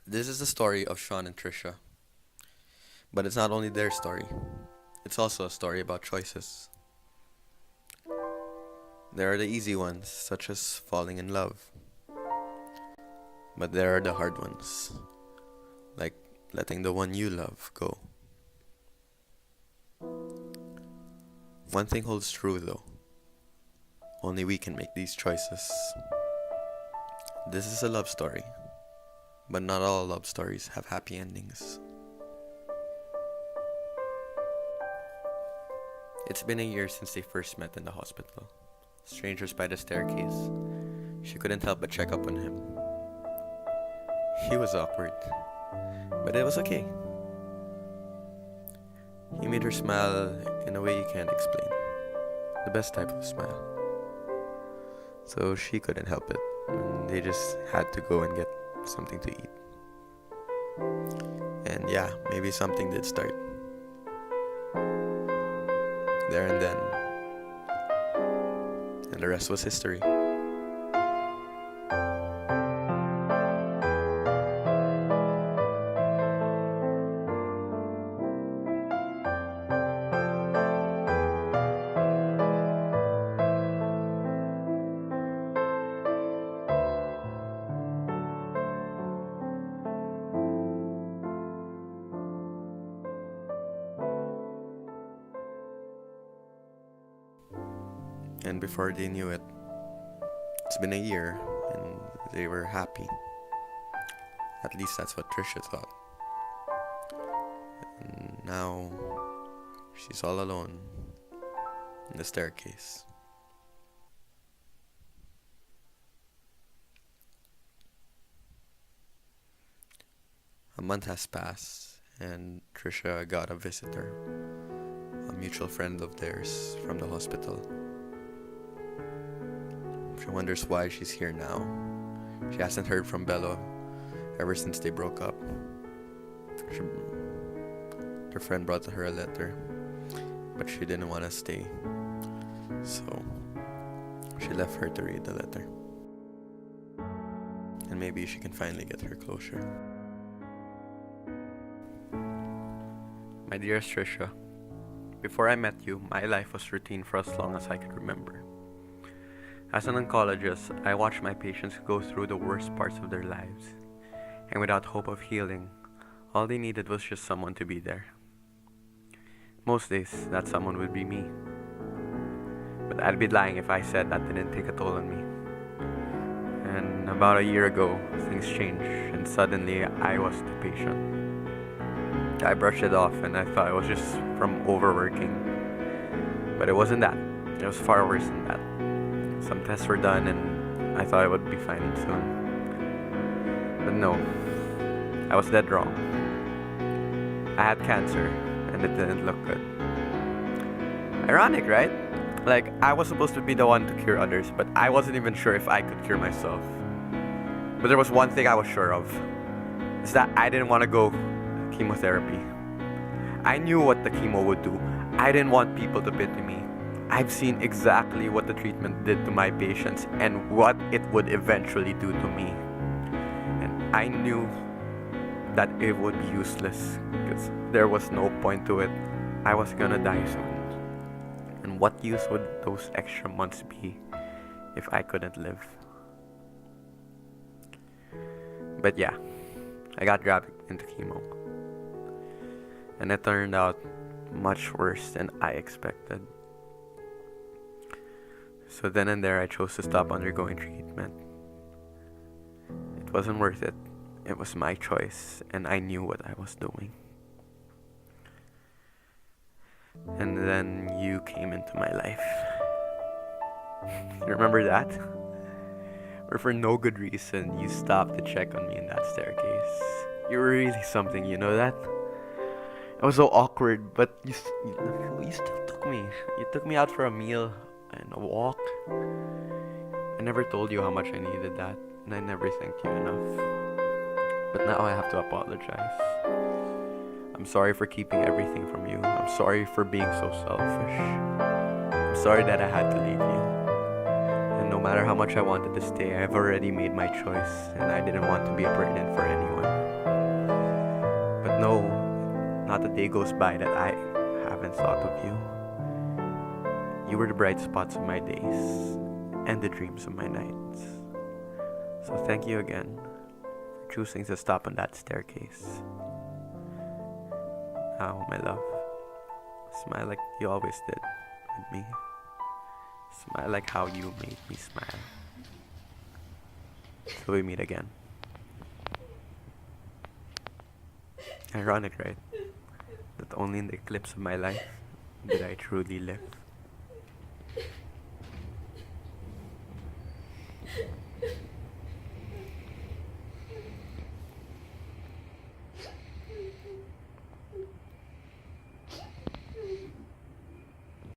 This is the story of Sean and Trisha, but it's not only their story, it's also a story about choices. There are the easy ones, such as falling in love, but there are the hard ones, like letting the one you love go. One thing holds true though, only we can make these choices. This is a love story, but not all love stories have happy endings. It's been a year since they first met in the hospital. Strangers by the staircase. She couldn't help but check up on him. He was awkward, but it was okay. He made her smile in a way you can't explain. The best type of smile. So she couldn't help it. And they just had to go and get something to eat. And yeah, maybe something did start. There and then. And the rest was history. And before they knew it, it's been a year and they were happy. At least that's what Trisha thought. And now she's all alone in the staircase. A month has passed and Trisha got a visitor, a mutual friend of theirs from the hospital. She wonders why she's here now. She hasn't heard from Bello ever since they broke up. Her friend brought her a letter, but she didn't want to stay. So she left her to read the letter. And maybe she can finally get her closure. My dearest Trisha, before I met you, my life was routine for as long as I could remember. As an oncologist, I watched my patients go through the worst parts of their lives, and without hope of healing, all they needed was just someone to be there. Most days, that someone would be me. But I'd be lying if I said that didn't take a toll on me. And about a year ago, things changed, and suddenly I was the patient. I brushed it off and I thought it was just from overworking. But it wasn't that. It was far worse than that. Some tests were done and I thought I would be fine soon. But no, I was dead wrong. I had cancer and it didn't look good. Ironic, right? Like, I was supposed to be the one to cure others, but I wasn't even sure if I could cure myself. But there was one thing I was sure of. Is that I didn't want to go chemotherapy. I knew what the chemo would do. I didn't want people to pity me. I've seen exactly what the treatment did to my patients and what it would eventually do to me. And I knew that it would be useless because there was no point to it. I was gonna die soon. And what use would those extra months be if I couldn't live? But yeah, I got dragged into chemo. And it turned out much worse than I expected. So then and there I chose to stop undergoing treatment. It wasn't worth it. It was my choice and I knew what I was doing. And then you came into my life. You remember that? Where for no good reason you stopped to check on me in that staircase. You were really something, you know that? I was so awkward, but you still took me. You took me out for a meal and a walk. I never told you how much I needed that, and I never thanked you enough. But now I have to apologize. I'm sorry for keeping everything from you. I'm sorry for being so selfish. I'm sorry that I had to leave you. And no matter how much I wanted to stay, I've already made my choice, and I didn't want to be a burden for anyone. No, not a day goes by that I haven't thought of you. You were the bright spots of my days and the dreams of my nights. So thank you again for choosing to stop on that staircase. Now, my love, smile like you always did with me. Smile like how you made me smile. Till we meet again. Ironic, right? That only in the eclipse of my life did I truly live.